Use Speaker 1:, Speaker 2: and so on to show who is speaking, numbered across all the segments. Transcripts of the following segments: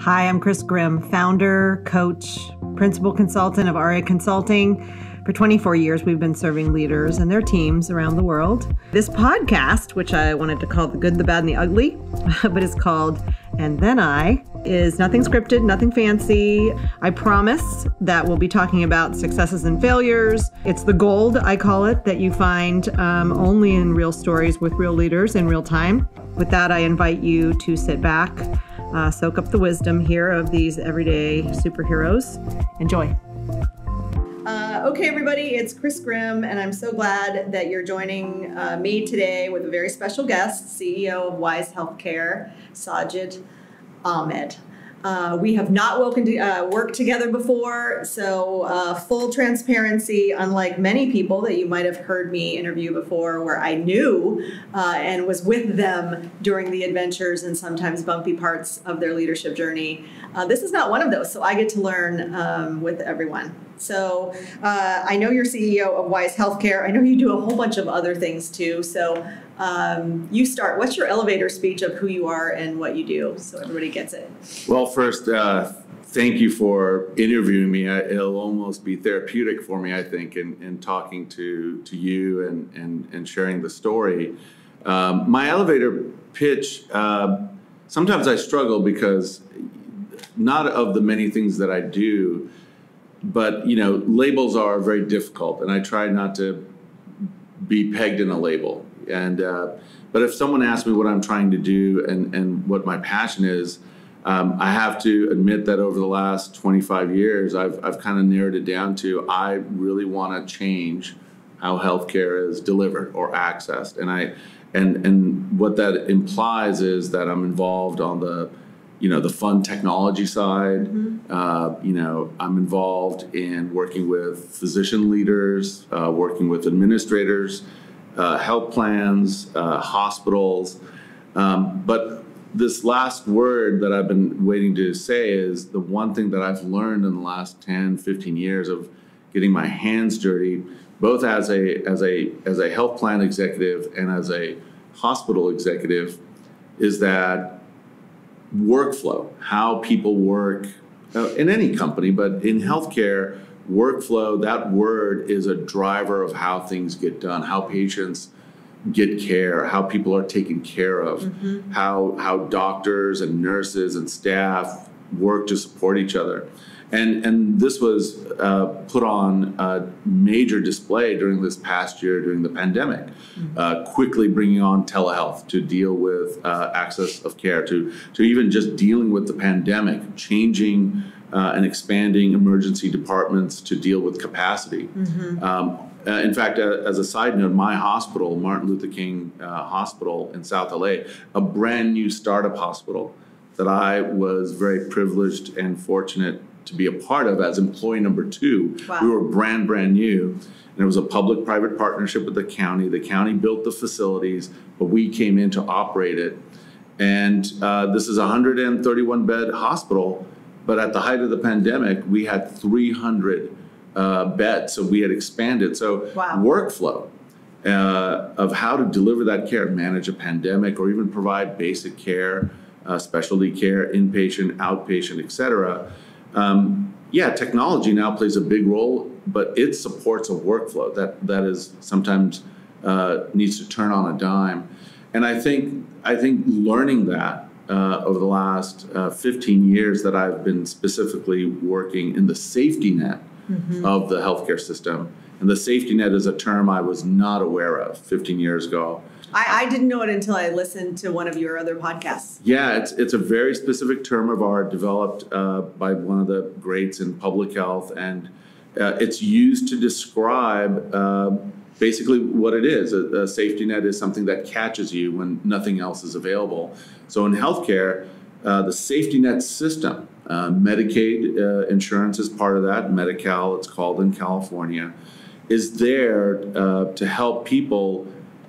Speaker 1: Hi, I'm Chris Grimm, founder, coach, principal consultant of RA Consulting. For 24 years, we've been serving leaders and their teams around the world. This podcast, which I wanted to call The Good, the Bad, and the Ugly, but it's called And Then I, is nothing scripted, nothing fancy. I promise that we'll be talking about successes and failures. It's the gold, I call it, that you find only in real stories with real leaders in real time. With that, I invite you to sit back, soak up the wisdom here of these everyday superheroes. Enjoy. Okay, everybody, it's Chris Grimm, and I'm so glad that you're joining me today with a very special guest, CEO of Wise Healthcare, Sajid Ahmed. We have not worked together before, so full transparency, unlike many people that you might have heard me interview before, where I knew and was with them during the adventures and sometimes bumpy parts of their leadership journey. This is not one of those, so I get to learn with everyone. So I know you're CEO of Wise Healthcare. I know you do a whole bunch of other things too. So you start. What's your elevator speech of who you are and what you do so everybody gets it?
Speaker 2: Well, first, thank you for interviewing me. It'll almost be therapeutic for me, I think, in talking to you and sharing the story. My elevator pitch, sometimes I struggle because not of the many things that I do, but, you know, labels are very difficult, and I try not to be pegged in a label. And but if someone asks me what I'm trying to do and what my passion is, I have to admit that over the last 25 years, I've kind of narrowed it down to I really want to change how healthcare is delivered or accessed. And what that implies is that I'm involved on the fun technology side. Mm-hmm. I'm involved in working with physician leaders, working with administrators, health plans, hospitals. But this last word that I've been waiting to say is the one thing that I've learned in the last 10, 15 years of getting my hands dirty, both as a health plan executive and as a hospital executive, is that workflow, how people work in any company, but in healthcare, workflow, that word is a driver of how things get done, how patients get care, how people are taken care of, mm-hmm. how doctors and nurses and staff work to support each other. And this was put on a major display during this past year, during the pandemic, mm-hmm. Quickly bringing on telehealth to deal with access of care, to even just dealing with the pandemic, changing and expanding emergency departments to deal with capacity. Mm-hmm. In fact, as a side note, my hospital, Martin Luther King Hospital in South LA, a brand new startup hospital that I was very privileged and fortunate to be a part of as employee number 2. Wow. We were brand new, and it was a public-private partnership with the county. The county built the facilities, but we came in to operate it. And this is a 131-bed hospital, but at the height of the pandemic, we had 300 beds, so we had expanded. So wow. Workflow of how to deliver that care, manage a pandemic, or even provide basic care, specialty care, inpatient, outpatient, et cetera. Technology now plays a big role, but it supports a workflow that is sometimes needs to turn on a dime. And I think learning that over the last 15 years that I've been specifically working in the safety net mm-hmm. of the healthcare system, and the safety net is a term I was not aware of 15 years ago.
Speaker 1: I didn't know it until I listened to one of your other podcasts.
Speaker 2: Yeah, it's a very specific term of art developed by one of the greats in public health, and it's used to describe basically what it is. A safety net is something that catches you when nothing else is available. So in healthcare, the safety net system, Medicaid insurance is part of that, Medi-Cal, it's called in California, is there to help people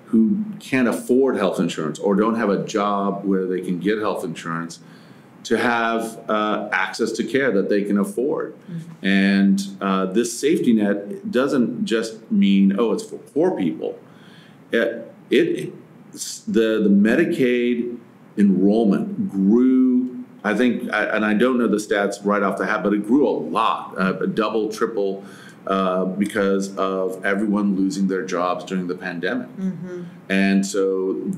Speaker 2: who can't afford health insurance or don't have a job where they can get health insurance to have access to care that they can afford. Mm-hmm. And this safety net doesn't just mean, it's for poor people. The Medicaid enrollment grew I think, and I don't know the stats right off the hat, but it grew a lot, a double, triple, because of everyone losing their jobs during the pandemic. And so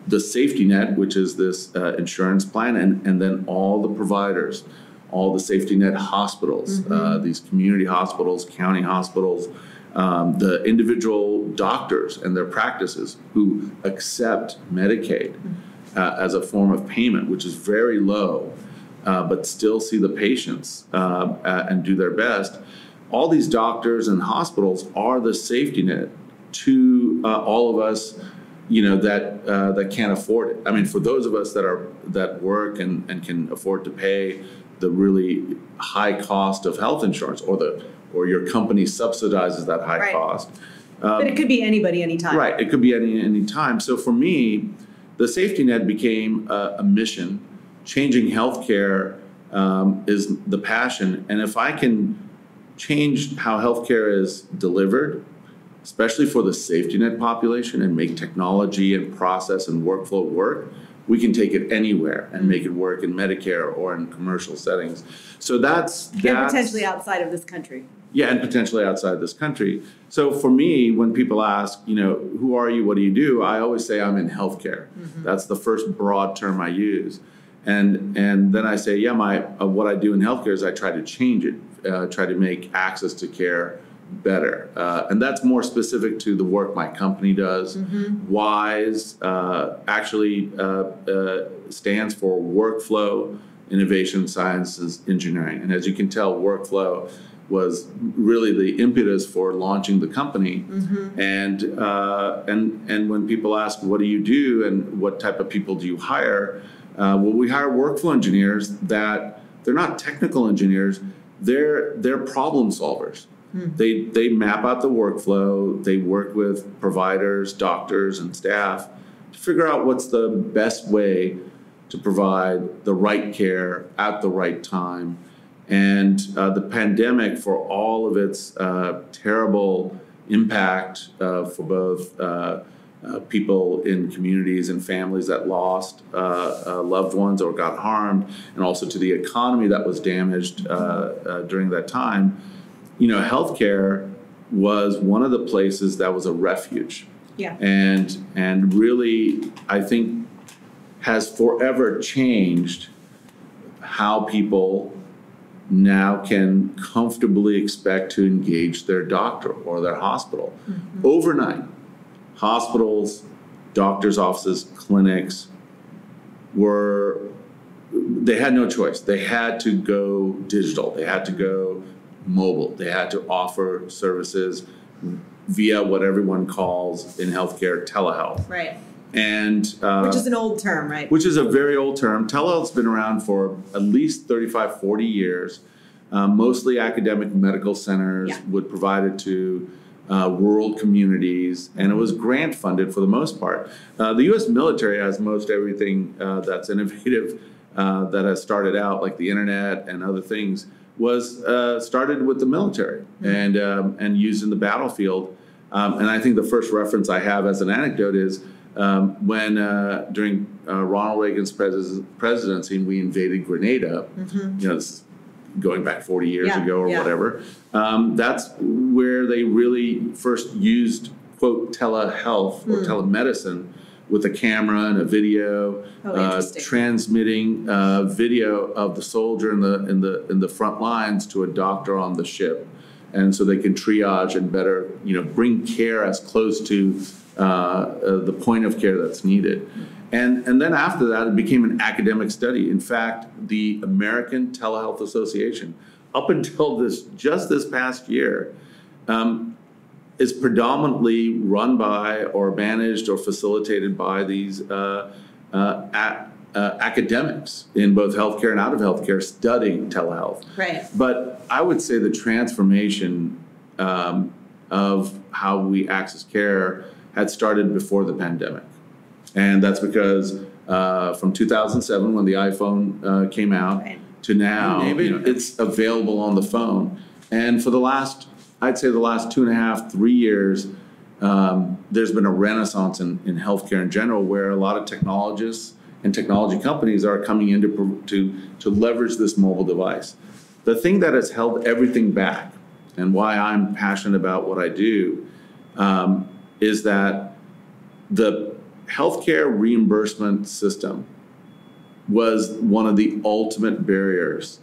Speaker 2: the safety net, which is this insurance plan, and then all the providers, all the safety net hospitals, these community hospitals, county hospitals, the individual doctors and their practices who accept Medicaid as a form of payment, which is very low, but still see the patients and do their best. All these doctors and hospitals are the safety net to all of us, that can't afford it. I mean, for those of us that work and can afford to pay the really high cost of health insurance, or your company subsidizes that high cost.
Speaker 1: But it could be anybody, anytime.
Speaker 2: Right, it could be any time. So for me, the safety net became a mission. Changing healthcare is the passion, and if I can change how healthcare is delivered, especially for the safety net population, and make technology and process and workflow work, we can take it anywhere and make it work in Medicare or in commercial settings. So that's
Speaker 1: and potentially outside of this country.
Speaker 2: Yeah, and potentially outside this country. So for me, when people ask, who are you, what do you do? I always say I'm in healthcare. That's the first broad term I use. And then I say, what I do in healthcare is I try to change it, try to make access to care better. And that's more specific to the work my company does. WISE actually stands for Workflow, Innovation, Sciences, Engineering. And as you can tell, workflow was really the impetus for launching the company. And when people ask, what do you do and what type of people do you hire? We hire workflow engineers that they're not technical engineers, they're problem solvers. They map out the workflow, they work with providers, doctors, and staff to figure out what's the best way to provide the right care at the right time. And the pandemic, for all of its terrible impact for both people in communities and families that lost loved ones or got harmed, and also to the economy that was damaged during that time, healthcare was one of the places that was a refuge. And really, I think, has forever changed how people now can comfortably expect to engage their doctor or their hospital. Overnight, hospitals, doctors' offices, clinics they had no choice. They had to go digital. They had to go mobile. They had to offer services via what everyone calls in healthcare telehealth.
Speaker 1: Right.
Speaker 2: And
Speaker 1: which is an old term, right?
Speaker 2: Which is a very old term. Telehealth's been around for at least 35, 40 years. Mostly academic medical centers would provide it to rural communities, and it was grant funded for the most part. The U.S. military has most everything that's innovative that has started out, like the internet and other things, was started with the military and used in the battlefield. And I think the first reference I have as an anecdote is when during Ronald Reagan's presidency, we invaded Grenada. This is going back 40 years ago or whatever. That's where they really first used, quote, telehealth or telemedicine with a camera and a video, transmitting video of the soldier in the front lines to a doctor on the ship. And so they can triage and better, bring care as close to the point of care that's needed. And then after that, it became an academic study. In fact, the American Telehealth Association, up until just this past year, is predominantly run by or managed or facilitated by these academics in both healthcare and out of healthcare studying telehealth.
Speaker 1: Right.
Speaker 2: But I would say the transformation of how we access care had started before the pandemic. And that's because from 2007, when the iPhone came out, to now, it's available on the phone. And for I'd say the last 2.5, 3 years, there's been a renaissance in healthcare in general, where a lot of technologists and technology companies are coming in to leverage this mobile device. The thing that has held everything back, and why I'm passionate about what I do, is that the healthcare reimbursement system was one of the ultimate barriers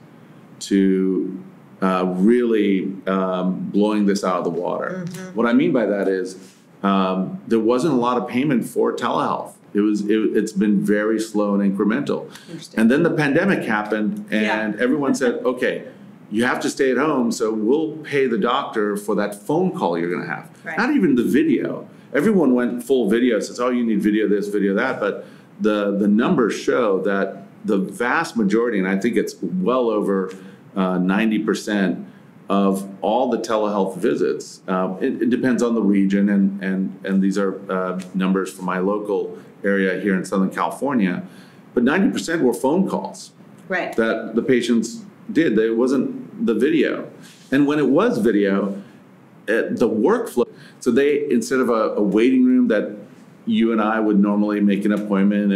Speaker 2: to really blowing this out of the water. Mm-hmm. What I mean by that is there wasn't a lot of payment for telehealth. It's been very slow and incremental. And then the pandemic happened, and everyone said, okay, you have to stay at home, so we'll pay the doctor for that phone call you're going to have. Right. Not even the video. Everyone went full video, says, oh, you need video this, video that. But the numbers show that the vast majority, and I think it's well over 90% of all the telehealth visits, it depends on the region, and these are numbers from my local area here in Southern California, but 90% were phone calls that the patients did. It wasn't the video. And when it was video, the workflow, so they, instead of a waiting room that you and I would normally make an appointment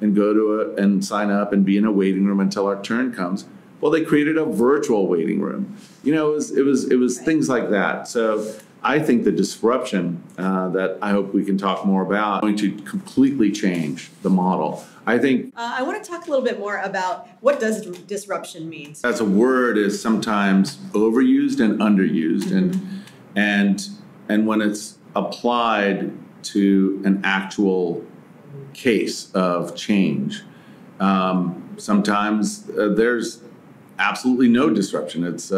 Speaker 2: and go to and sign up and be in a waiting room until our turn comes, well, they created a virtual waiting room. You know, it was things like that. So I think the disruption that I hope we can talk more about is going to completely change the model. I think
Speaker 1: I want to talk a little bit more about what does disruption mean.
Speaker 2: As a word is sometimes overused and underused, and when it's applied to an actual case of change, sometimes there's absolutely no disruption. It's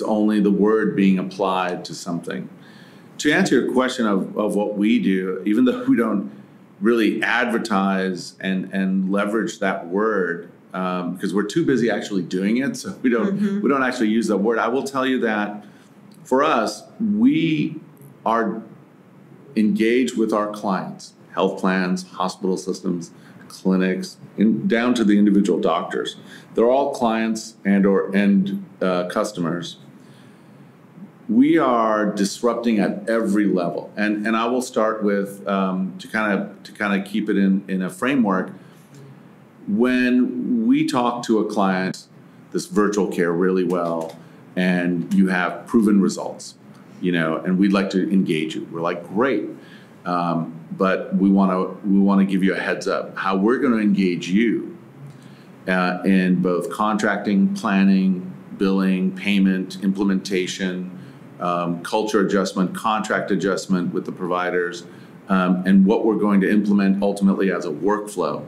Speaker 2: only the word being applied to something. To answer your question of what we do, even though we don't really advertise and leverage that word, because we're too busy actually doing it, so we don't actually use that word. I will tell you that for us, we are engaged with our clients, health plans, hospital systems, clinics, down to the individual doctors. They're all clients and customers. We are disrupting at every level, and I will start with to kind of keep it in a framework. When we talk to a client, this virtual care really well, and you have proven results, you know, and we'd like to engage you. We're like, great. But we want to give you a heads up how we're going to engage you in both contracting, planning, billing, payment, implementation, culture adjustment, contract adjustment with the providers, and what we're going to implement ultimately as a workflow,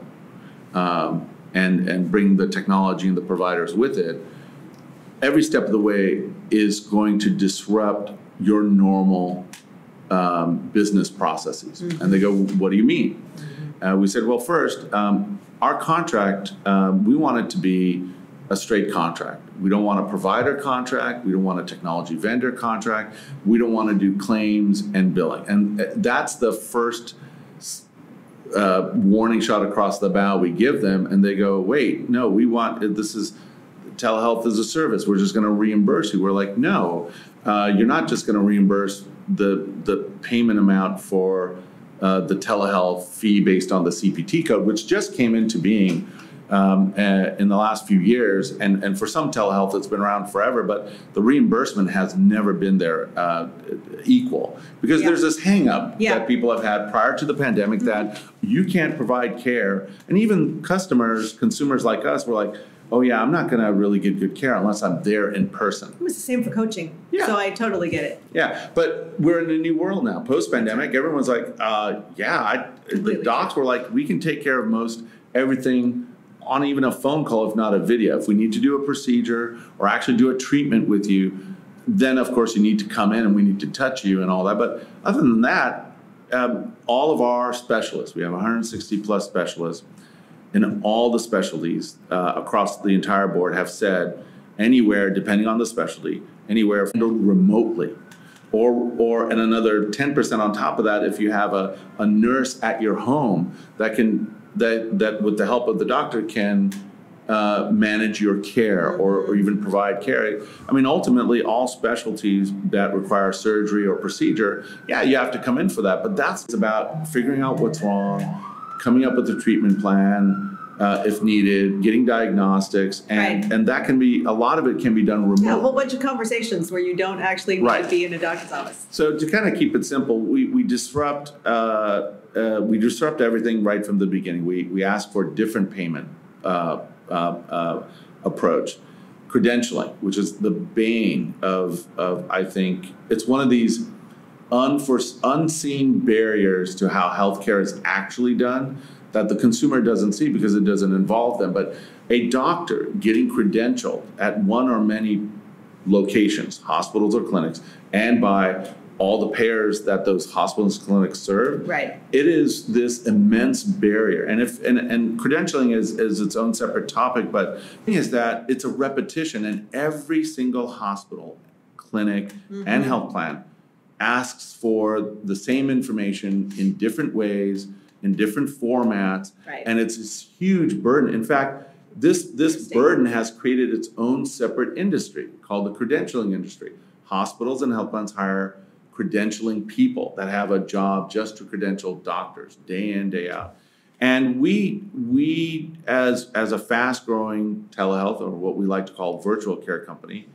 Speaker 2: and bring the technology and the providers with it. Every step of the way is going to disrupt your normal business processes. Mm-hmm. And they go, what do you mean? Mm-hmm. We said, well, first, our contract, we want it to be a straight contract. We don't want a provider contract. We don't want a technology vendor contract. We don't want to do claims and billing. And that's the first warning shot across the bow we give them. And they go, wait, no, this is telehealth as a service. We're just going to reimburse you. We're like, no, you're not just going to reimburse the payment amount for the telehealth fee based on the CPT code, which just came into being in the last few years. And for some telehealth, it's been around forever, but the reimbursement has never been there equal, because there's this hang up that people have had prior to the pandemic that you can't provide care. And even consumers like us were like, oh yeah, I'm not going to really get good care unless I'm there in person.
Speaker 1: It was the same for coaching. Yeah. So I totally get it.
Speaker 2: Yeah, but we're in a new world now. Post-pandemic, everyone's like, the docs were like, we can take care of most everything on even a phone call, if not a video. If we need to do a procedure or actually do a treatment with you, then of course you need to come in and we need to touch you and all that. But other than that, all of our specialists, we have 160 plus specialists, and all the specialties across the entire board have said anywhere, depending on the specialty, anywhere remotely. And another 10% on top of that, if you have a nurse at your home that with the help of the doctor can manage your care or even provide care. I mean, ultimately, all specialties that require surgery or procedure, you have to come in for that. But that's about figuring out what's wrong, coming up with a treatment plan, if needed, getting diagnostics, and that can be, a lot of it can be done remote.
Speaker 1: Yeah, a whole bunch of conversations where you don't actually need to be in a doctor's office.
Speaker 2: So to kind of keep it simple, we disrupt everything right from the beginning. We ask for different payment approach. Credentialing, which is the bane of I think, it's one of these unseen barriers to how healthcare is actually done that the consumer doesn't see because it doesn't involve them. But a doctor getting credentialed at one or many locations, hospitals or clinics, and by all the payers that those hospitals and clinics serve,
Speaker 1: right,
Speaker 2: it is this immense barrier. And credentialing is its own separate topic, but the thing is that it's a repetition, and every single hospital, clinic, and health plan asks for the same information in different ways, in different formats, and it's this huge burden. In fact, this burden has created its own separate industry called the credentialing industry. Hospitals and health plans hire credentialing people that have a job just to credential doctors day in, day out. And we as a fast-growing telehealth, or what we like to call virtual care company,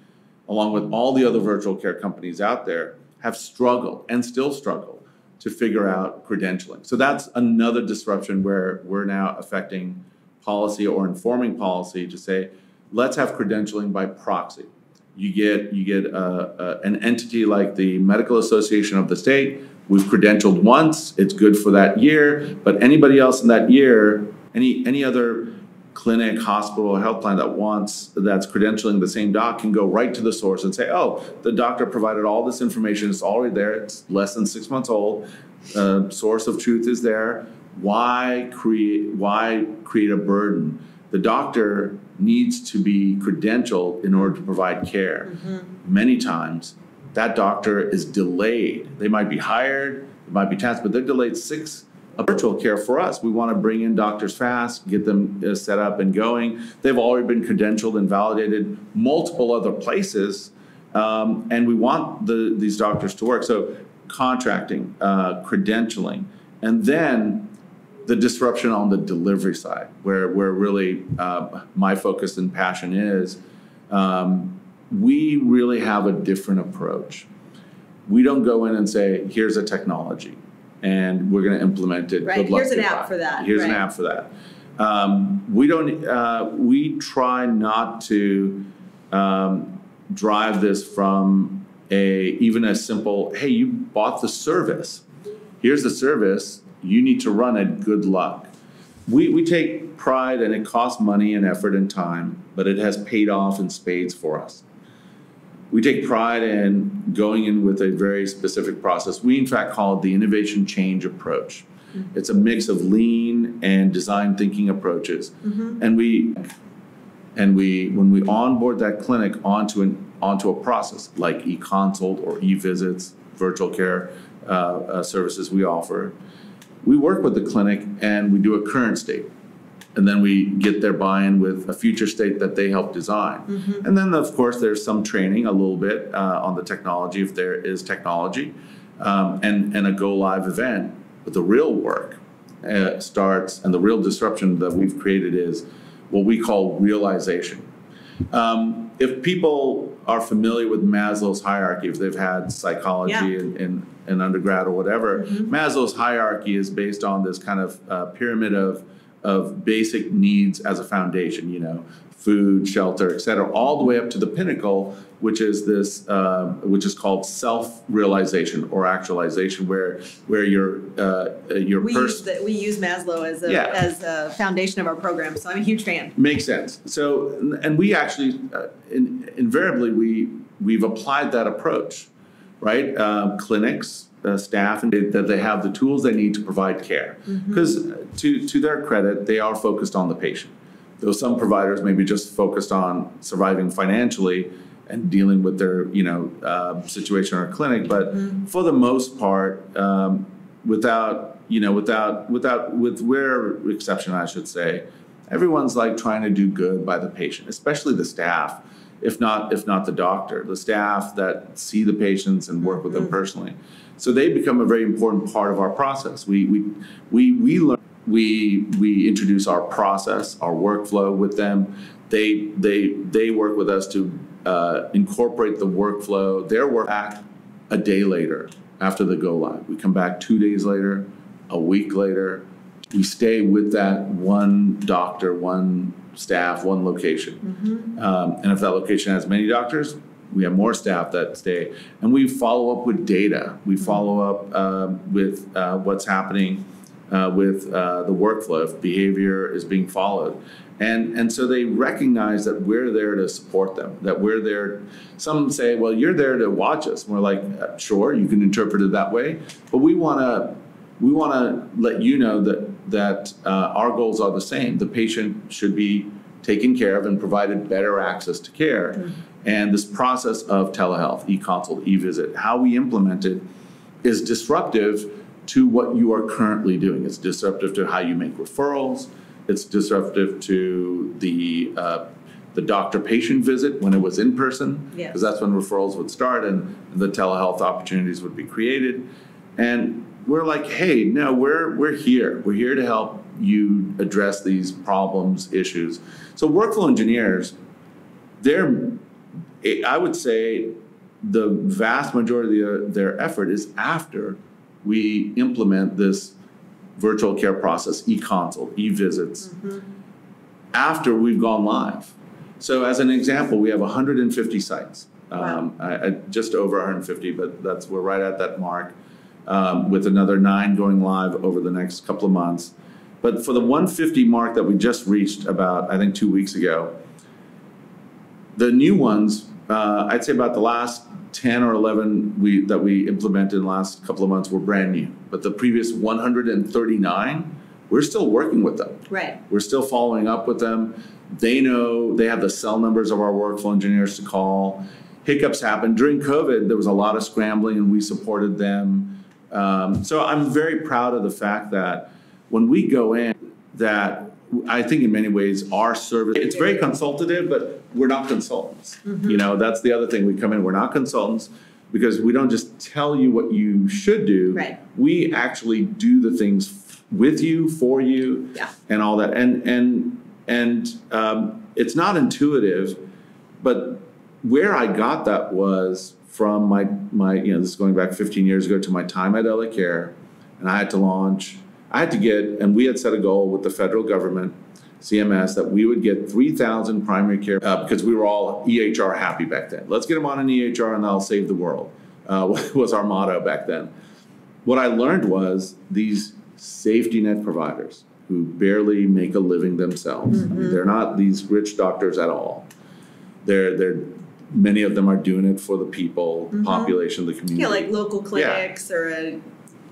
Speaker 2: along with all the other virtual care companies out there, have struggled and still struggle to figure out credentialing. So that's another disruption where we're now affecting policy or informing policy to say, let's have credentialing by proxy. You get an entity like the Medical Association of the state. We've credentialed once, it's good for that year, but anybody else in that year, any other clinic, hospital, or health plan that's credentialing the same doc can go right to the source and say, oh, the doctor provided all this information, it's already there, it's less than 6 months old, source of truth is there. Why create a burden? The doctor needs to be credentialed in order to provide care. Many times, that doctor is delayed. They might be hired, they might be tasked, but they're delayed virtual care for us. We want to bring in doctors fast, get them set up and going. They've already been credentialed and validated multiple other places, and we want these doctors to work. So contracting, credentialing, and then the disruption on the delivery side, where really my focus and passion is, we really have a different approach. We don't go in and say, here's a technology, and we're going to implement it.
Speaker 1: Right. Here's an app for that.
Speaker 2: Here's an app for that. We try not to drive this from even a simple, hey, you bought the service. Here's the service. You need to run it. Good luck. We take pride, and it costs money and effort and time, but it has paid off in spades for us. We take pride in going in with a very specific process. We, in fact, call it the innovation change approach. It's a mix of lean and design thinking approaches. And when we onboard that clinic onto a process like e-consult or e-visits, virtual care services we offer, we work with the clinic and we do a current state. And then we get their buy-in with a future state that they help design. And then, of course, there's some training a little bit on the technology, if there is technology, and a go-live event. But the real work starts, and the real disruption that we've created is what we call realization. If people are familiar with Maslow's hierarchy, if they've had psychology in undergrad or whatever, Maslow's hierarchy is based on this kind of pyramid of basic needs as a foundation, food, shelter, et cetera, all the way up to the pinnacle, which is this, which is called self-realization or actualization, where your we
Speaker 1: use Maslow as a foundation of our program, so I'm a huge fan.
Speaker 2: Makes sense. So, and we actually invariably we've applied that approach, right? Clinics. Staff, and that they have the tools they need to provide care. Because to their credit, they are focused on the patient. Though some providers may be just focused on surviving financially and dealing with their situation in our clinic, but for the most part, with rare exception, I should say, everyone's like trying to do good by the patient, especially the staff, if not the doctor, the staff that see the patients and work with them personally. So they become a very important part of our process. We learn we introduce our process, our workflow with them. They work with us to incorporate the workflow, their work back a day later after the go live. We come back 2 days later, a week later. We stay with that one doctor, one staff, one location. And if that location has many doctors, we have more staff that stay. And we follow up with data. We follow up with what's happening with the workflow, if behavior is being followed. And so they recognize that we're there to support them, that we're there. Some say, well, you're there to watch us. And we're like, sure, you can interpret it that way. But we want to let you know that our goals are the same. The patient should be taken care of and provided better access to care. And this process of telehealth, e-consult, e-visit, how we implement it is disruptive to what you are currently doing. It's disruptive to how you make referrals. It's disruptive to the doctor-patient visit when it was in person, because that's when referrals would start and the telehealth opportunities would be created. And we're like, hey, no, we're here. We're here to help you address these problems, issues. So workflow engineers, I would say the vast majority of their effort is after we implement this virtual care process, e-consult, e-visits, after we've gone live. So as an example, we have 150 sites, just over 150, but we're right at that mark, with another 9 going live over the next couple of months. But for the 150 mark that we just reached about, I think 2 weeks ago, the new ones, I'd say about the last 10 or 11 that we implemented in the last couple of months were brand new. But the previous 139, we're still working with them.
Speaker 1: Right.
Speaker 2: We're still following up with them. They know, they have the cell numbers of our workflow engineers to call. Hiccups happen. During COVID, there was a lot of scrambling and we supported them. So I'm very proud of the fact that when we go in, that I think in many ways our service, it's very consultative, but we're not consultants. You know, that's the other thing. We come in, we're not consultants because we don't just tell you what you should do.
Speaker 1: Right.
Speaker 2: We actually do the things with you, for you, and all that. And it's not intuitive, but where I got that was from my this is going back 15 years ago to my time at LA Care, and I had to get, and we had set a goal with the federal government, CMS, that we would get 3,000 primary care, because we were all EHR happy back then. Let's get them on an EHR and that'll save the world, was our motto back then. What I learned was these safety net providers who barely make a living themselves. I mean, they're not these rich doctors at all. Many of them are doing it for the people, the population, the community.
Speaker 1: Yeah, like local clinics or a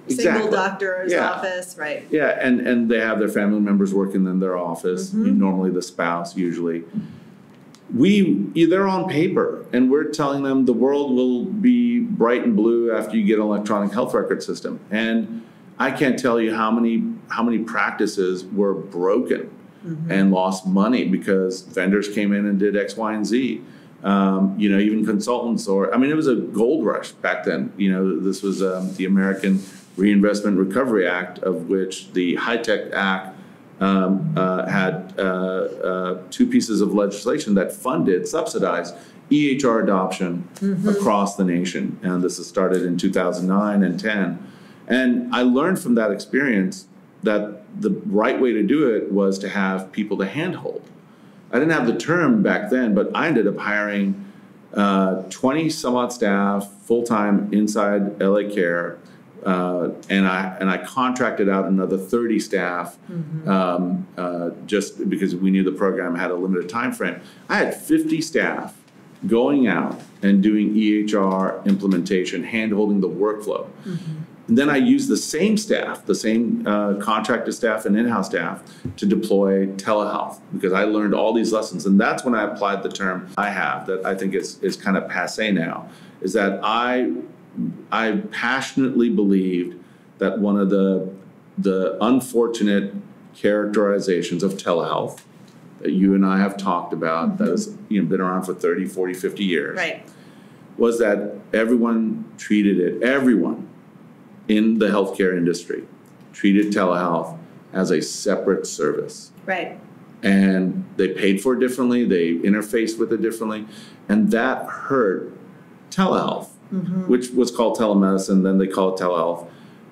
Speaker 1: single doctor's office, right?
Speaker 2: Yeah, and they have their family members working in their office, normally the spouse usually. They're on paper, and we're telling them the world will be bright and blue after you get an electronic health record system. And I can't tell you how many practices were broken and lost money because vendors came in and did X, Y, and Z. Even consultants, it was a gold rush back then. This was the American Reinvestment Recovery Act, of which the HITECH Act had 2 pieces of legislation that subsidized EHR adoption across the nation. And this has started in 2009 and 10. And I learned from that experience that the right way to do it was to have people to handhold. I didn't have the term back then, but I ended up hiring 20 some odd staff full-time inside LA Care, and I contracted out another 30 staff just because we knew the program had a limited time frame. I had 50 staff going out and doing EHR implementation, hand-holding the workflow. And then I used the same staff, the same contracted staff and in-house staff to deploy telehealth because I learned all these lessons. And that's when I applied the term I have that I think is kind of passé now, is that I passionately believed that one of the unfortunate characterizations of telehealth that you and I have talked about, that has been around for 30, 40, 50 years, was that everyone in the healthcare industry treated telehealth as a separate service.
Speaker 1: Right.
Speaker 2: And they paid for it differently, they interfaced with it differently, and that hurt telehealth, which was called telemedicine, then they call it telehealth,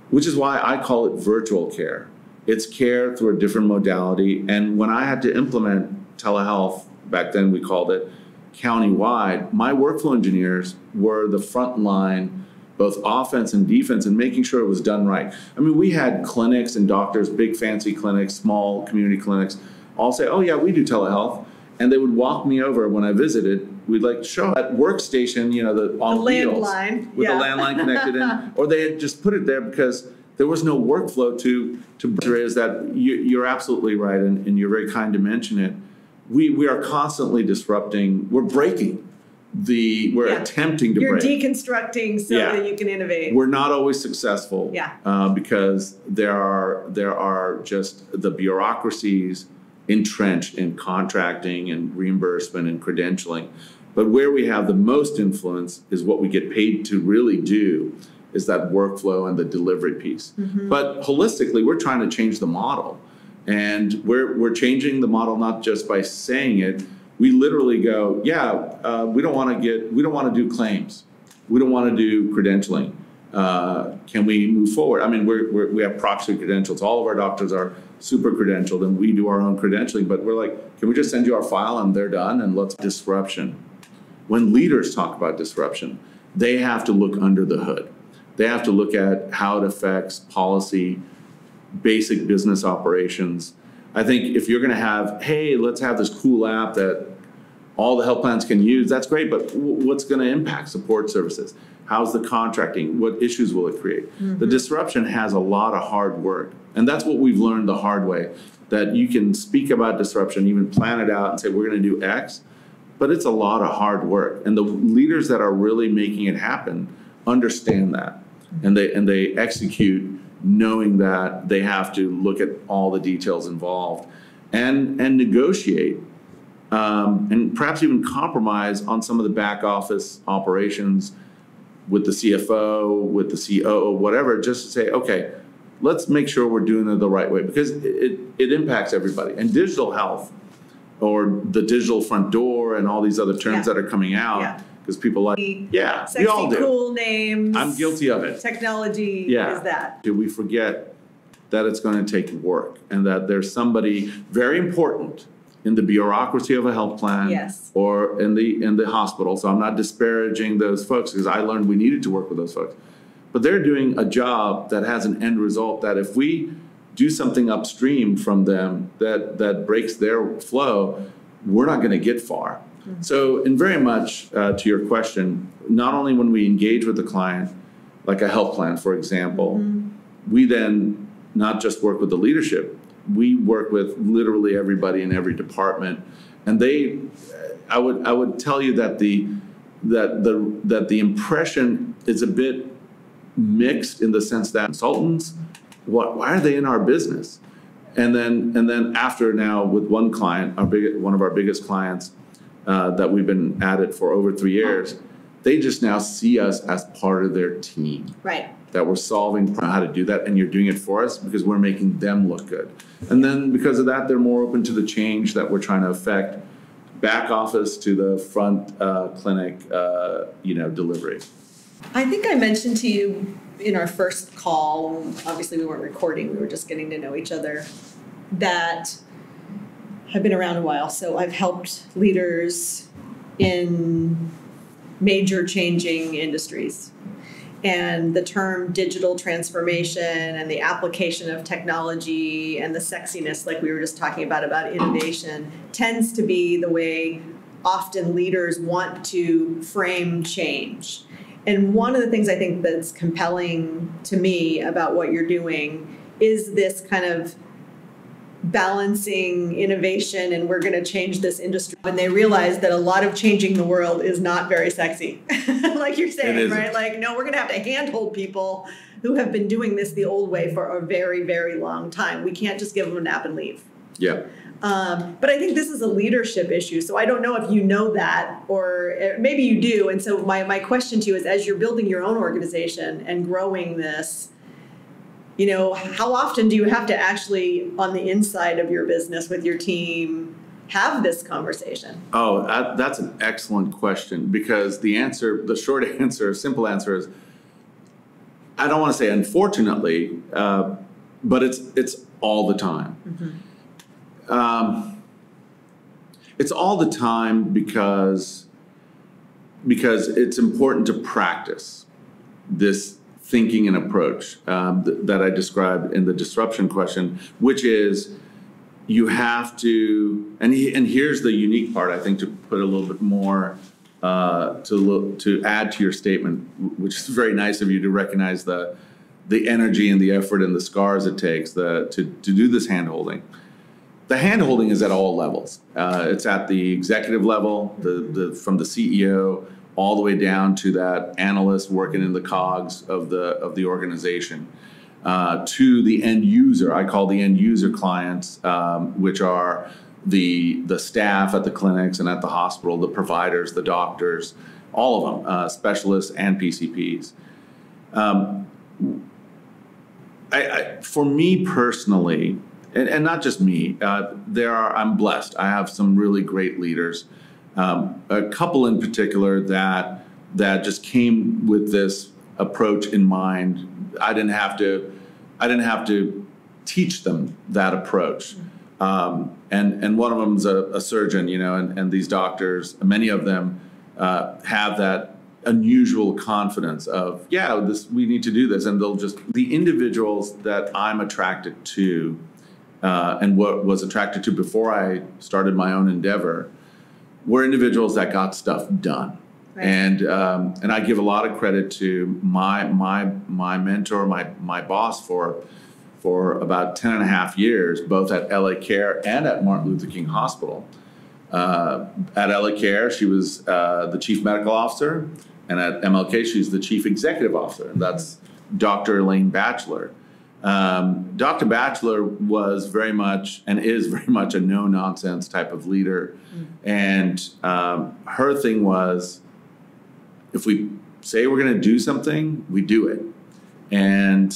Speaker 2: which is why I call it virtual care. It's care through a different modality. And when I had to implement telehealth, back then we called it countywide, my workflow engineers were the front line, both offense and defense, and making sure it was done right. I mean, we had clinics and doctors, big fancy clinics, small community clinics, all say, oh yeah, we do telehealth. And they would walk me over when I visited. We'd like show that workstation, on
Speaker 1: the
Speaker 2: wheels
Speaker 1: landline.
Speaker 2: with the landline connected in, or they had just put it there because there was no workflow to is that you're absolutely right, and you're very kind to mention it. We are constantly disrupting. We're breaking we're attempting to
Speaker 1: break.
Speaker 2: You're
Speaker 1: deconstructing so that you can innovate.
Speaker 2: We're not always successful because there are just the bureaucracies entrenched in contracting and reimbursement and credentialing. But where we have the most influence is what we get paid to really do is that workflow and the delivery piece. But holistically, we're trying to change the model. And we're changing the model not just by saying it. We literally go, we don't want to do claims. We don't want to do credentialing. Can we move forward? I mean, we have proxy credentials. All of our doctors are super credentialed, and we do our own credentialing. But we're like, can we just send you our file and they're done? And let's disruption. When leaders talk about disruption, they have to look under the hood. They have to look at how it affects policy, basic business operations. I think if you're going to have, hey, let's have this cool app that all the health plans can use, that's great, but what's going to impact support services? How's the contracting? What issues will it create? The disruption has a lot of hard work. And that's what we've learned the hard way, that you can speak about disruption, even plan it out and say, we're going to do X, but it's a lot of hard work. And the leaders that are really making it happen understand that. And they execute knowing that they have to look at all the details involved and negotiate and perhaps even compromise on some of the back office operations with the CFO, with the COO, whatever, just to say, okay, let's make sure we're doing it the right way, because it impacts everybody. And digital health, or the digital front door, and all these other terms that are coming out, because people like,
Speaker 1: sexy,
Speaker 2: we all do.
Speaker 1: Cool names.
Speaker 2: I'm guilty of it.
Speaker 1: Technology is that.
Speaker 2: Do we forget that it's going to take work, and that there's somebody very important in the bureaucracy of a health plan or in the hospital. So I'm not disparaging those folks, because I learned we needed to work with those folks. But they're doing a job that has an end result that if we do something upstream from them that breaks their flow, we're not going to get far. So, and very much to your question, not only when we engage with the client, like a health plan, for example, we then not just work with the leadership, we work with literally everybody in every department. And I would tell you that the impression is a bit mixed, in the sense that consultants, why are they in our business? And then after, now with one client, one of our biggest clients, that we've been at it for over 3 years, they just now see us as part of their team.
Speaker 1: Right. That
Speaker 2: we're solving how to do that, and you're doing it for us because we're making them look good. And then because of that, they're more open to the change that we're trying to affect, back office to the front clinic, delivery.
Speaker 1: I think I mentioned to you in our first call, obviously we weren't recording, we were just getting to know each other, that I've been around a while. So I've helped leaders in major changing industries. And the term digital transformation and the application of technology and the sexiness, like we were just talking about innovation, tends to be the way often leaders want to frame change. And one of the things I think that's compelling to me about what you're doing is this kind of balancing innovation, and we're going to change this industry. And they realize that a lot of changing the world is not very sexy, like you're saying, right? Like, no, we're going to have to handhold people who have been doing this the old way for a very, very long time. We can't just give them a nap and leave.
Speaker 2: Yeah.
Speaker 1: But I think this is a leadership issue. So I don't know if you know that, or maybe you do. And so my question to you is, as you're building your own organization and growing this, how often do you have to actually, on the inside of your business with your team, have this conversation?
Speaker 2: Oh, that's an excellent question, because the short answer, simple answer is, I don't want to say unfortunately, but it's all the time. It's all the time because it's important to practice this thinking and approach that I described in the disruption question, which is you have to, and here's the unique part, I think, to put a little bit more to add to your statement, which is very nice of you to recognize the energy and the effort and the scars it takes to do this hand-holding. The hand-holding is at all levels. It's at the executive level, from the CEO all the way down to that analyst working in the cogs of the organization, to the end user. I call the end user clients, which are the staff at the clinics and at the hospital, the providers, the doctors, all of them, specialists and PCPs. For me personally, and not just me, I'm blessed. I have some really great leaders. A couple in particular that just came with this approach in mind. I didn't have to teach them that approach. And one of them is a surgeon, and these doctors, many of them have that unusual confidence of, we need to do this. And the individuals that I'm attracted to, and what was attracted to before I started my own endeavor, were individuals that got stuff done. Right. And I give a lot of credit to my mentor, my boss for about 10 and a half years, both at LA Care and at Martin Luther King Hospital. At LA Care, she was the chief medical officer, and at MLK, she's the chief executive officer, and that's Dr. Elaine Batchelor. Dr. Batchelor was very much, and is very much, a no-nonsense type of leader. And her thing was, if we say we're going to do something, we do it. And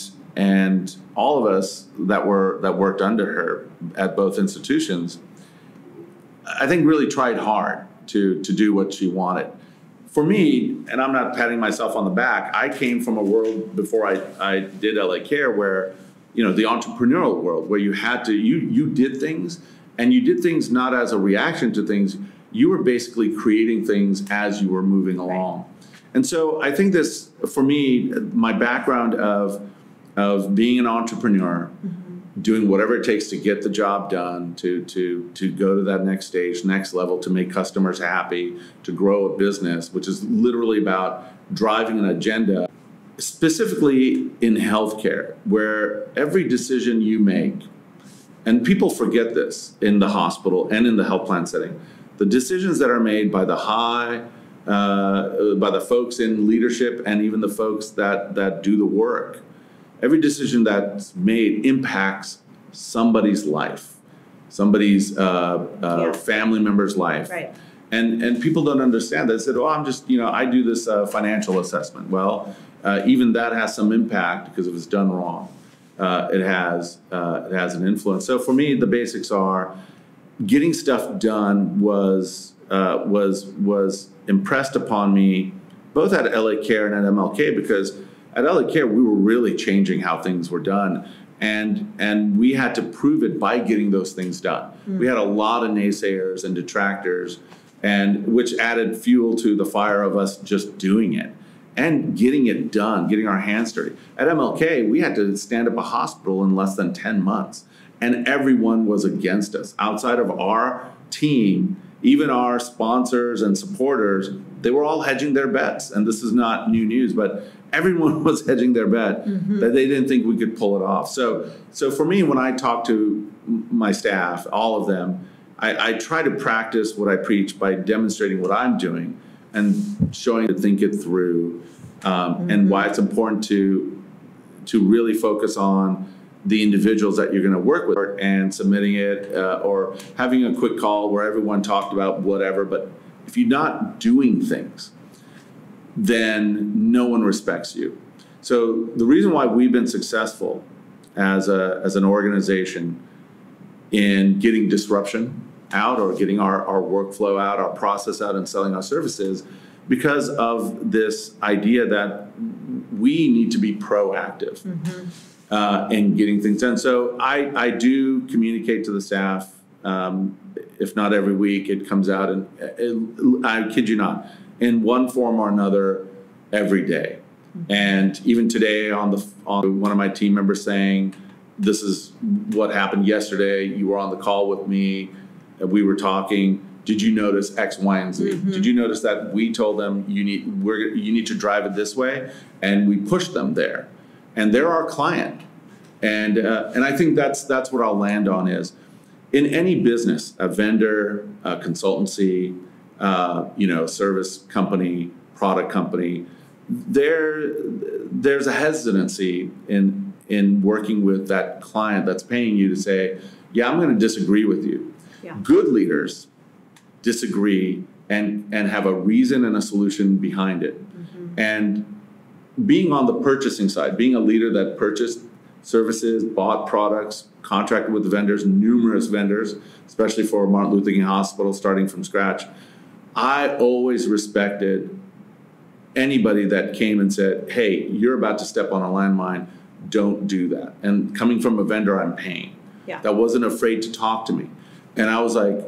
Speaker 2: all of us that worked under her at both institutions, I think, really tried hard to do what she wanted. For me, and I'm not patting myself on the back, I came from a world before I did LA Care where, the entrepreneurial world, where you had to, you did things, and you did things not as a reaction to things. You were basically creating things as you were moving along. Right. And so I think this, for me, my background of being an entrepreneur, doing whatever it takes to get the job done, to go to that next stage, next level, to make customers happy, to grow a business, which is literally about driving an agenda, specifically in healthcare, where every decision you make, and people forget this in the hospital and in the health plan setting, the decisions that are made by by the folks in leadership and even the folks that do the work, every decision that's made impacts somebody's life, somebody's family member's life. Right. And people don't understand that. They said, I'm just, I do this financial assessment. Well, even that has some impact, because if it's done wrong, it has an influence. So for me, the basics are getting stuff done was impressed upon me both at LA Care and at MLK, because at LA Care, we were really changing how things were done, and we had to prove it by getting those things done. We had a lot of naysayers and detractors, and which added fuel to the fire of us just doing it and getting it done, getting our hands dirty. At MLK, we had to stand up a hospital in less than 10 months, and everyone was against us. Outside of our team, even our sponsors and supporters, they were all hedging their bets. And this is not new news, but everyone was hedging their bet that they didn't think we could pull it off. So for me, when I talk to my staff, all of them, I try to practice what I preach by demonstrating what I'm doing and showing to think it through, and why it's important to really focus on the individuals that you're going to work with, and submitting it, or having a quick call where everyone talked about whatever. But if you're not doing things, then no one respects you. So the reason why we've been successful as an organization in getting disruption out or getting our workflow out, our process out, and selling our services because of this idea that we need to be proactive in getting things done. So I do communicate to the staff, if not every week, it comes out, and I kid you not, in one form or another every day. And even today on one of my team members saying, this is what happened yesterday, you were on the call with me, we were talking, did you notice X, Y, and Z? Did you notice that we told them you need to drive it this way, and we pushed them there, and they're our client, and I think that's what I'll land on is, in any business, a vendor, a consultancy, service company, product company, there's a hesitancy in working with that client that's paying you to say, yeah, I'm going to disagree with you. Yeah. Good leaders disagree and have a reason and a solution behind it. And being on the purchasing side, being a leader that purchased services, bought products, contracted with vendors, numerous vendors, especially for Martin Luther King Hospital, starting from scratch, I always respected anybody that came and said, hey, you're about to step on a landmine, don't do that. And coming from a vendor I'm paying, that wasn't afraid to talk to me. And I was like,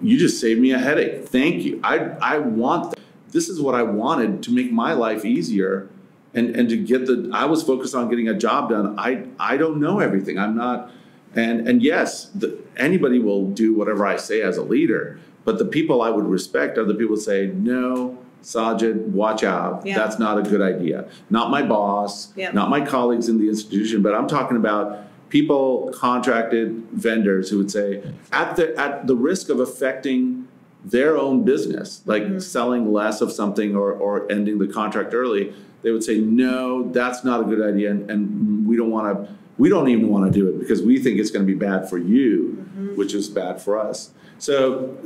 Speaker 2: you just saved me a headache. Thank you. I want that. This is what I wanted to make my life easier and to get I was focused on getting a job done. I don't know everything. I'm not, and yes, anybody will do whatever I say as a leader, but the people I would respect are the people who say, no, Sajid, watch out. That's not a good idea. Not my boss, not my colleagues in the institution, but I'm talking about people, contracted vendors who would say, at the risk of affecting their own business, like selling less of something or ending the contract early, they would say, no, that's not a good idea, and we don't even want to do it because we think it's going to be bad for you, which is bad for us. So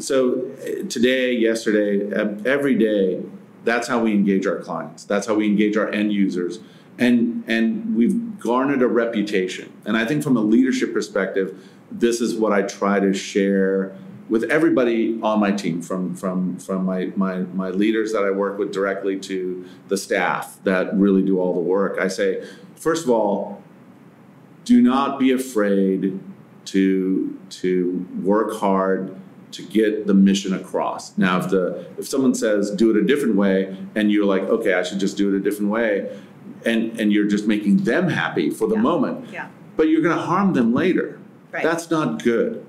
Speaker 2: today, yesterday, every day, that's how we engage our clients. That's how we engage our end users. And we've garnered a reputation. And I think from a leadership perspective, this is what I try to share with everybody on my team, from my leaders that I work with directly to the staff that really do all the work. I say, first of all, do not be afraid to work hard to get the mission across. Now, if someone says do it a different way, and you're like, okay, I should just do it a different way, and you're just making them happy for the moment, but you're going to harm them later. Right. That's not good.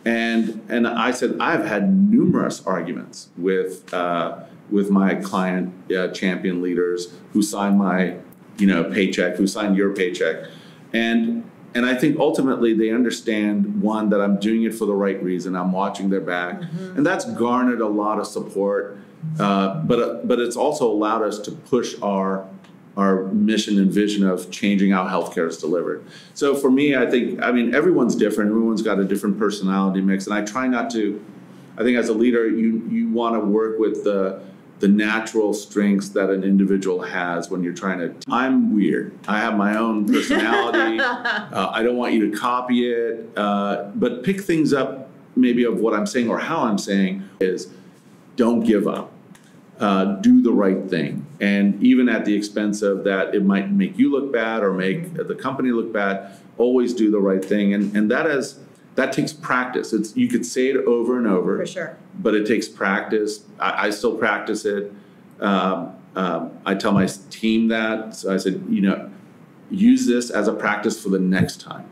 Speaker 2: And I said I've had numerous arguments with my client champion leaders who sign my paycheck, who sign your paycheck, and I think ultimately they understand, one, that I'm doing it for the right reason. I'm watching their back. And that's garnered a lot of support. But it's also allowed us to push our mission and vision of changing how healthcare is delivered. So for me, I mean, everyone's different. Everyone's got a different personality mix. And I try not to, I think as a leader, you want to work with the natural strengths that an individual has when you're trying to. I'm weird. I have my own personality. I don't want you to copy it, but pick things up maybe of what I'm saying or how I'm saying is don't give up. Do the right thing. And even at the expense of that, it might make you look bad or make the company look bad, always do the right thing. And that takes practice. You could say it over and over. For sure. But it takes practice. I still practice it. I tell my team that. So I said, use this as a practice for the next time.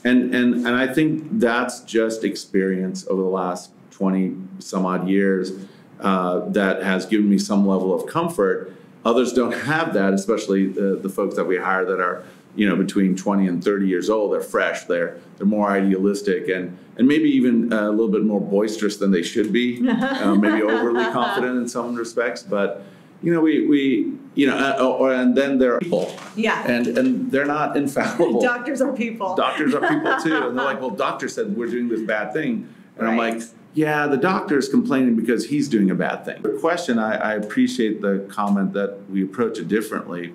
Speaker 2: And I think that's just experience over the last 20 some odd years that has given me some level of comfort. Others don't have that, especially the folks that we hire that are between 20 and 30 years old. They're fresh, they're more idealistic, and maybe even a little bit more boisterous than they should be, maybe overly confident in some respects, but and then there are people. Yeah. And they're not infallible.
Speaker 1: Doctors are people.
Speaker 2: Doctors are people too. And they're like, well, doctor said we're doing this bad thing. And I'm like, yeah, the doctor is complaining because he's doing a bad thing. The question, I appreciate the comment that we approach it differently.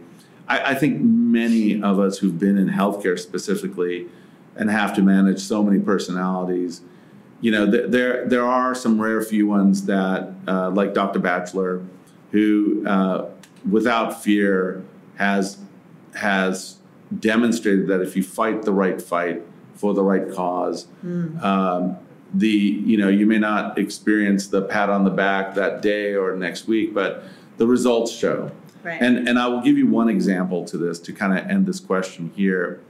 Speaker 2: I think many of us who've been in healthcare specifically and have to manage so many personalities, there are some rare few ones that, like Dr. Batchelor, who without fear has demonstrated that if you fight the right fight for the right cause, you may not experience the pat on the back that day or next week, but the results show.
Speaker 1: Right.
Speaker 2: And I will give you one example to this to kind of end this question here,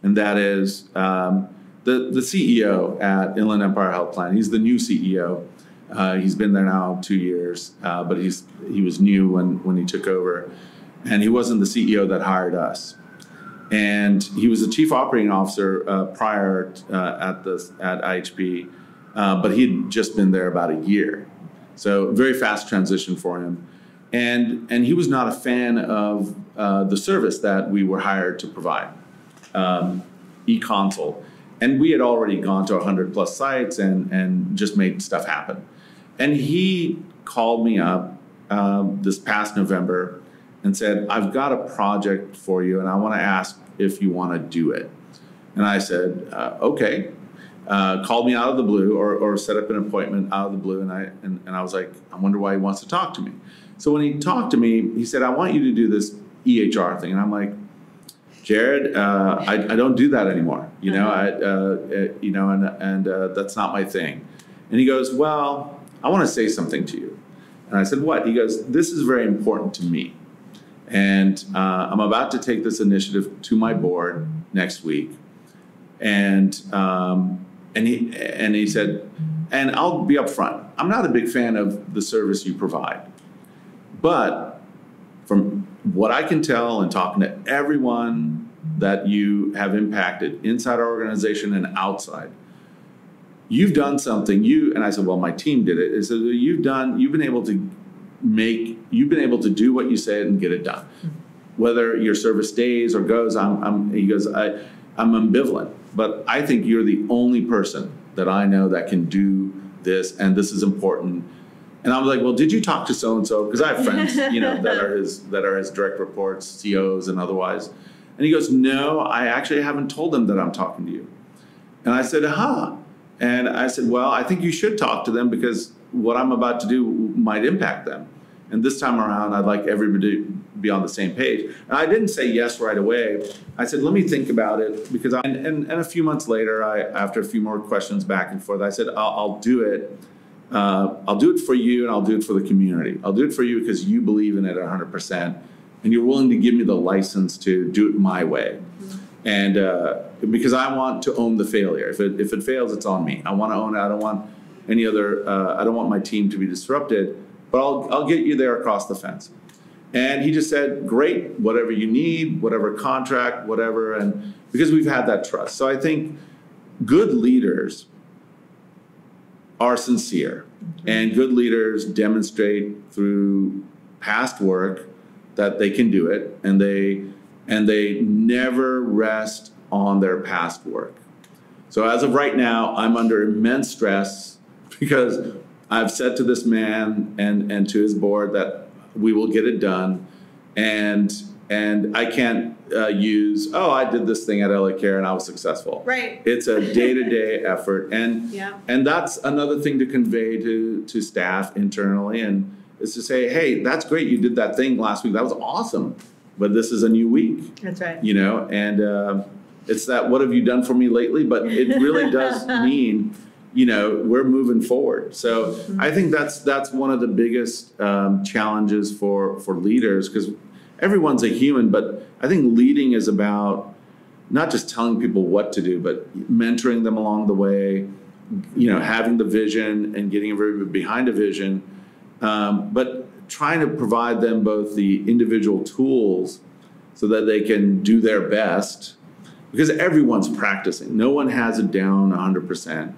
Speaker 2: and that is the CEO at Inland Empire Health Plan. He's the new CEO. He's been there now 2 years, but he was new when he took over, and he wasn't the CEO that hired us. And he was the chief operating officer prior at IHP, but he'd just been there about a year. So very fast transition for him. And he was not a fan of the service that we were hired to provide, e-consult. And we had already gone to 100 plus sites and just made stuff happen. And he called me up this past November and said, I've got a project for you and I want to ask if you want to do it. And I said, okay. Called me out of the blue or set up an appointment out of the blue. And I was like, I wonder why he wants to talk to me. So when he talked to me, he said, I want you to do this EHR thing. And I'm like, Jared, I don't do that anymore. That's not my thing. And he goes, well, I want to say something to you. And I said, what? He goes, this is very important to me. And I'm about to take this initiative to my board next week. And he said, and I'll be upfront, I'm not a big fan of the service you provide. But from what I can tell and talking to everyone that you have impacted inside our organization and outside, you've done something. And I said, well, my team did it. It said, you've been able to do what you said and get it done. Whether your service stays or goes, I'm ambivalent. But I think you're the only person that I know that can do this, and this is important. And I was like, well, did you talk to so-and-so? Because I have friends, that are his direct reports, COs and otherwise. And he goes, no, I actually haven't told them that I'm talking to you. And I said, And I said, well, I think you should talk to them because what I'm about to do might impact them. And this time around, I'd like everybody to be on the same page. And I didn't say yes right away. I said, let me think about it. Because and a few months later, after a few more questions back and forth, I said, I'll do it. I'll do it for you and I'll do it for the community. I'll do it for you because you believe in it 100%. And you're willing to give me the license to do it my way. And because I want to own the failure. If it fails, it's on me. I want to own it. I don't want any other, I don't want my team to be disrupted. But I'll get you there across the fence. And he just said, great, whatever you need, whatever contract, whatever. And because we've had that trust. So I think good leaders are sincere. And good leaders demonstrate through past work that they can do it. And they never rest on their past work. So as of right now, I'm under immense stress because I've said to this man and to his board that we will get it done, and I can't use, I did this thing at LA Care and I was successful.
Speaker 1: Right.
Speaker 2: It's a day-to-day effort, and that's another thing to convey to staff internally, and is to say, hey, that's great, you did that thing last week, that was awesome, but this is a new week.
Speaker 1: That's right.
Speaker 2: And it's that, what have you done for me lately? But it really does mean, we're moving forward. So I think that's one of the biggest challenges for leaders, because everyone's a human, but I think leading is about not just telling people what to do, but mentoring them along the way, having the vision and getting everybody behind a vision, but trying to provide them both the individual tools so that they can do their best, because everyone's practicing. No one has it down 100%.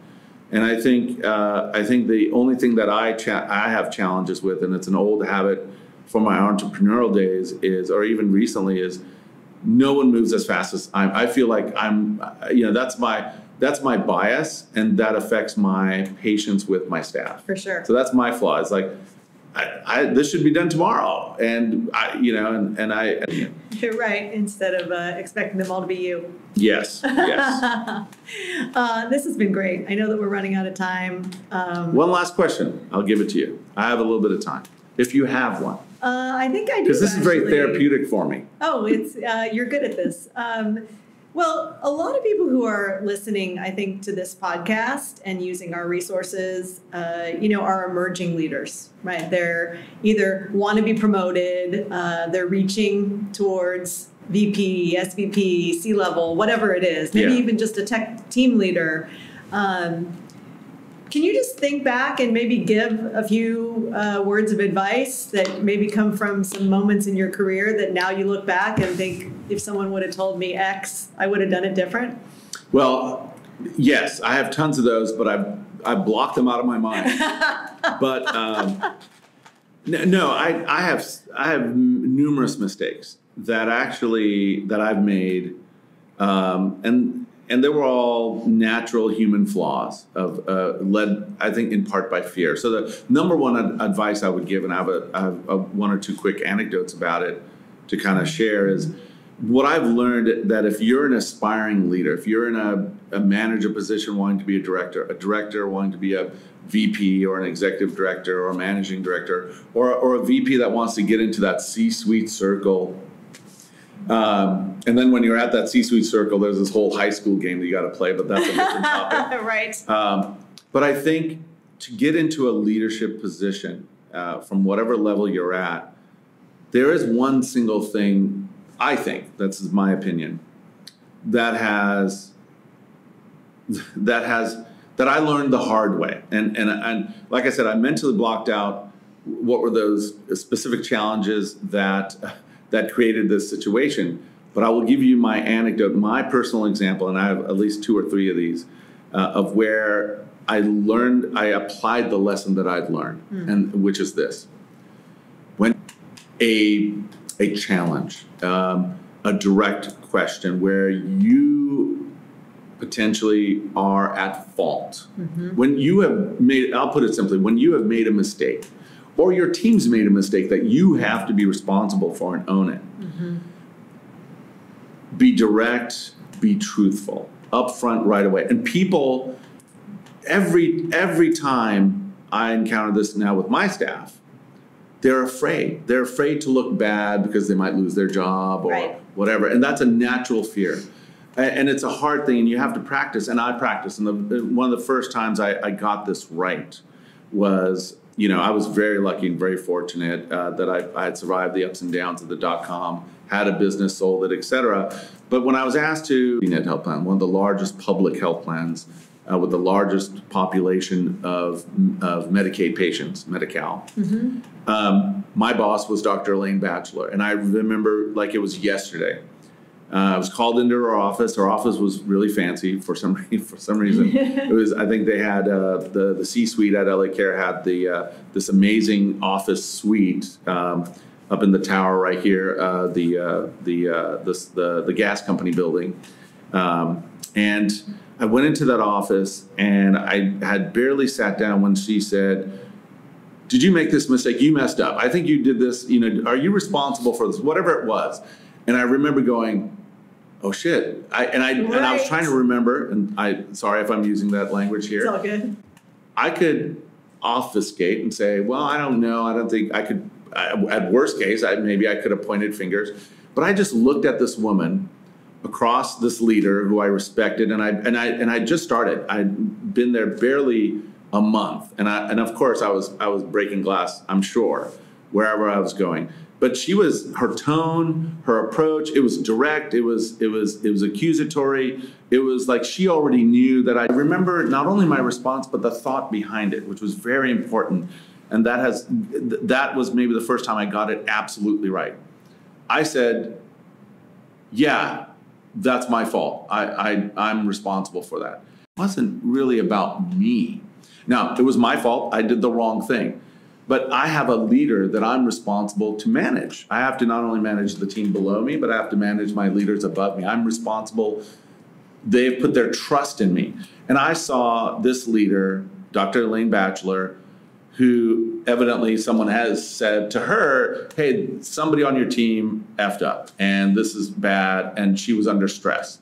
Speaker 2: And I think the only thing that I have challenges with, and it's an old habit from my entrepreneurial days, or even recently, is no one moves as fast as I feel like that's my bias, and that affects my patience with my staff.
Speaker 1: For sure.
Speaker 2: So that's my flaw. It's like, this should be done tomorrow, and
Speaker 1: Right, instead of expecting them all to be you.
Speaker 2: Yes, yes.
Speaker 1: This has been great. I know that we're running out of time.
Speaker 2: One last question. I'll give it to you. I have a little bit of time. If you have one.
Speaker 1: I think I do.
Speaker 2: Because this is very therapeutic for me.
Speaker 1: Oh, it's you're good at this. Well, a lot of people who are listening, I think, to this podcast and using our resources, are emerging leaders, right? They're either want to be promoted, they're reaching towards VP, SVP, C-level, whatever it is, maybe even just a tech team leader. Can you just think back and maybe give a few words of advice that maybe come from some moments in your career that now you look back and think, if someone would have told me X, I would have done it different? Well,
Speaker 2: yes, I have tons of those, but I've blocked them out of my mind. But no, I have numerous mistakes that I've made, and they were all natural human flaws led, I think, in part by fear. So the number one advice I would give, and I have one or two quick anecdotes about it to kind of share, is what I've learned, that if you're an aspiring leader, if you're in a manager position wanting to be a director wanting to be a VP or an executive director or a managing director, or a VP that wants to get into that C-suite circle. And then when you're at that C-suite circle, there's this whole high school game that you got to play, but that's a different topic.
Speaker 1: Right.
Speaker 2: But I think to get into a leadership position, from whatever level you're at, there is one single thing, I think, that's my opinion, that I learned the hard way. And like I said, I mentally blocked out what were those specific challenges that created this situation. But I will give you my anecdote, my personal example, and I have at least two or three of these, of where I applied the lesson that I'd learned, and which is this. When a challenge, a direct question where you potentially are at fault. When you have made, I'll put it simply, when you have made a mistake, or your team's made a mistake that you have to be responsible for and own it. Be direct, be truthful, upfront right away. And people, every time I encounter this now with my staff, they're afraid. They're afraid to look bad because they might lose their job or whatever. And that's a natural fear. And it's a hard thing, and you have to practice. And I practice. And one of the first times I got this right was, I was very lucky and very fortunate that I had survived the ups and downs of the .com, had a business, sold it, et cetera. But when I was asked to health plan, one of the largest public health plans with the largest population of Medicaid patients, Medi-Cal, my boss was Dr. Elaine Batchelor. And I remember like it was yesterday. I was called into her office. Her office was really fancy for some reason. It was, I think they had the C-suite at LA Care had this amazing office suite up in the tower right here, the gas company building, and I went into that office and I had barely sat down when she said, "Did you make this mistake? You messed up. I think you did this. Are you responsible for this?" Whatever it was, and I remember going, "Oh shit!" And I was trying to remember, and sorry if I'm using that language here.
Speaker 1: It's all good.
Speaker 2: I could obfuscate and say, "Well, I don't know. I don't think I could." At worst case, maybe I could have pointed fingers, but I just looked at this woman across this leader who I respected, and I just started. I'd been there barely a month, and of course I was breaking glass, I'm sure, wherever I was going. But her tone, her approach, it was direct, it was accusatory. It was like she already knew that I remember not only my response, but the thought behind it, which was very important. And that was maybe the first time I got it absolutely right. I said, "Yeah, that's my fault. I'm responsible for that." It wasn't really about me. Now, it was my fault. I did the wrong thing. But I have a leader that I'm responsible to manage. I have to not only manage the team below me, but I have to manage my leaders above me. I'm responsible. They've put their trust in me. And I saw this leader, Dr. Elaine Batchelor, who evidently someone has said to her, hey, somebody on your team effed up and this is bad, and she was under stress.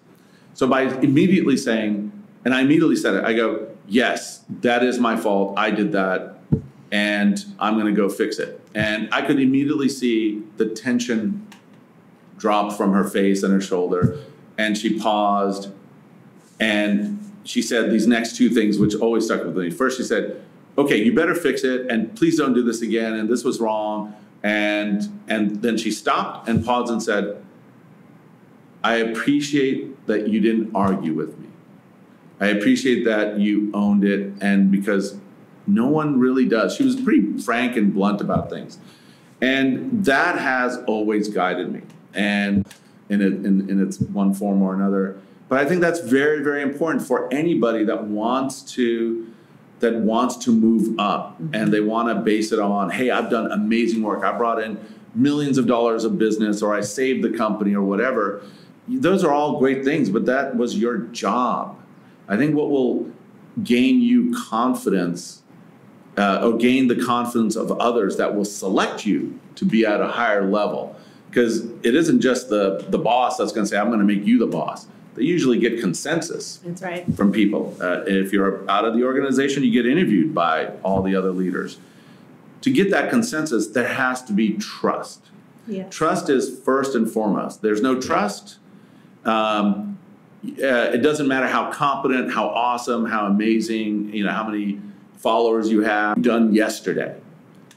Speaker 2: So by immediately saying, and I immediately said it, I go, yes, that is my fault. I did that and I'm going to go fix it. And I could immediately see the tension drop from her face and her shoulder. And she paused and she said these next two things, which always stuck with me. First, she said, okay, you better fix it, and please don't do this again, and this was wrong. And then she stopped and paused and said, I appreciate that you didn't argue with me. I appreciate that you owned it, and because no one really does. She was pretty frank and blunt about things. And that has always guided me, and in its one form or another. But I think that's very, very important for anybody that wants to move up, and they want to base it on, hey, I've done amazing work. I brought in millions of dollars of business, or I saved the company, or whatever. Those are all great things, but that was your job. I think what will gain you confidence, or gain the confidence of others that will select you to be at a higher level, because it isn't just the boss that's going to say, I'm going to make you the boss. They usually get consensus.
Speaker 1: That's right. From
Speaker 2: people. If you're out of the organization, you get interviewed by all the other leaders. To get that consensus, there has to be trust.
Speaker 1: Yeah.
Speaker 2: Trust is first and foremost. There's no trust. It doesn't matter how competent, how awesome, how amazing, how many followers you have done yesterday.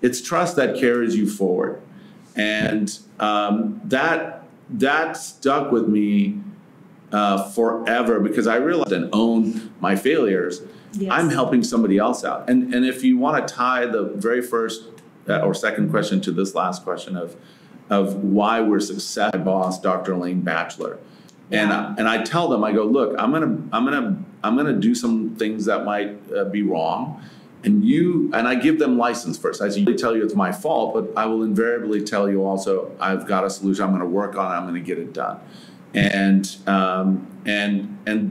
Speaker 2: It's trust that carries you forward. And that stuck with me forever, because I realized and own my failures. Yes. I'm helping somebody else out. And if you want to tie the very first or second question to this last question of why we're successful, my boss, Dr. Elaine Batchelor. Yeah. And I tell them, I go, look, I'm gonna do some things that might be wrong. And I give them license first. I usually tell you it's my fault, but I will invariably tell you also, I've got a solution. I'm going to work on it. I'm going to get it done. And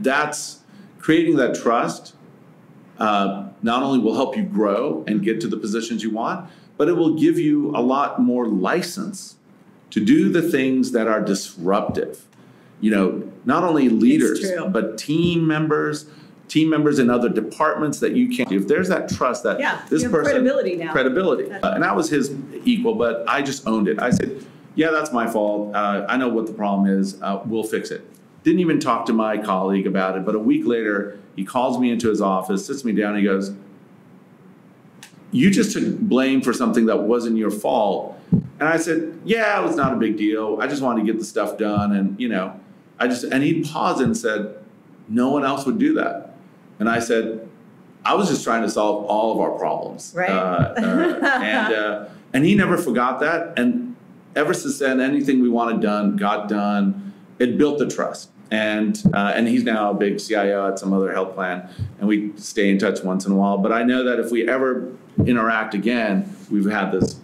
Speaker 2: that's creating that trust. Not only will help you grow and get to the positions you want, but it will give you a lot more license to do the things that are disruptive. Not only leaders, but team members in other departments that you can't do. If there's that trust that this person, credibility now. And I was his equal, but I just owned it. I said, yeah, that's my fault. I know what the problem is. We'll fix it. Didn't even talk to my colleague about it. But a week later, he calls me into his office, sits me down, and he goes, you just took blame for something that wasn't your fault. And I said, yeah, it was not a big deal. I just wanted to get the stuff done. And, and he paused and said, no one else would do that. And I said, I was just trying to solve all of our problems. Right. And he never forgot that. And ever since then, anything we wanted done, got done. It built the trust. And he's now a big CIO at some other health plan. And we stay in touch once in a while. But I know that if we ever interact again, we've had this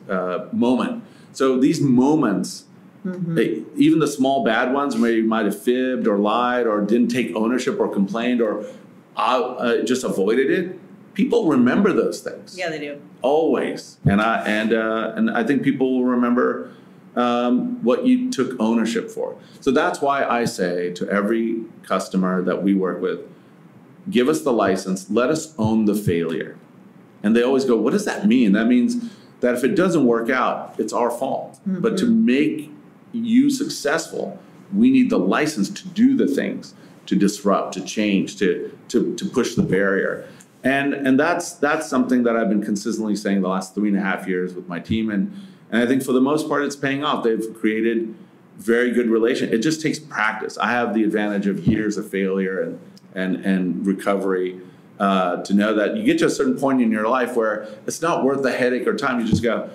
Speaker 2: moment. So these moments, even the small bad ones where you might have fibbed or lied or didn't take ownership or complained or just avoided it, people remember those things.
Speaker 1: Yeah, they do.
Speaker 2: Always. And I think people will remember what you took ownership for. So that's why I say to every customer that we work with, give us the license, let us own the failure. And they always go, what does that mean? That means that if it doesn't work out, it's our fault. But to make you successful, we need the license to do the things, to disrupt, to change, to push the barrier. And that's something that I've been consistently saying the last 3.5 years with my team. And I think for the most part, it's paying off. They've created very good relation. It just takes practice. I have the advantage of years of failure and recovery to know that you get to a certain point in your life where it's not worth the headache or time. You just go,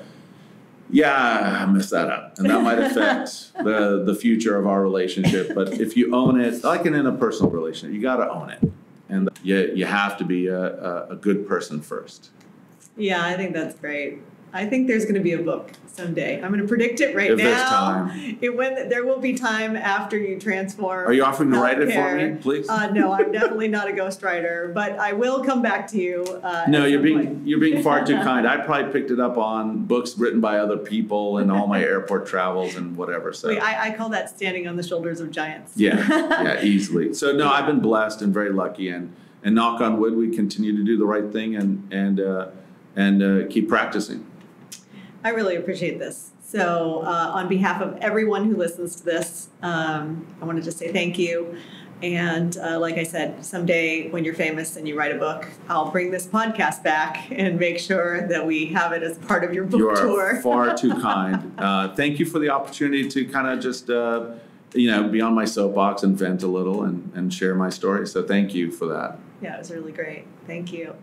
Speaker 2: yeah, I messed that up. And that might affect the future of our relationship. But if you own it, like in a personal relationship, you got to own it. And you have to be a good person first.
Speaker 1: Yeah, I think that's great. I think there's going to be a book someday. I'm going to predict it right
Speaker 2: If
Speaker 1: now.
Speaker 2: there's time.
Speaker 1: When there will be time after you transform.
Speaker 2: Are you offering to write it for
Speaker 1: healthcare.
Speaker 2: me, please?
Speaker 1: No, I'm definitely not a ghostwriter, but I will come back to you.
Speaker 2: No, you're
Speaker 1: point.
Speaker 2: being far too kind. I probably picked it up on books written by other people and all my airport travels and whatever. So
Speaker 1: Wait, I call that standing on the shoulders of giants.
Speaker 2: yeah, easily. So no, I've been blessed and very lucky, and knock on wood, we continue to do the right thing and keep practicing.
Speaker 1: I really appreciate this. So on behalf of everyone who listens to this, I wanted to say thank you. And like I said, someday when you're famous and you write a book, I'll bring this podcast back and make sure that we have it as part of your book tour.
Speaker 2: You are far too kind. Thank you for the opportunity to kind of just, be on my soapbox and vent a little and share my story. So thank you for that.
Speaker 1: Yeah, it was really great. Thank you.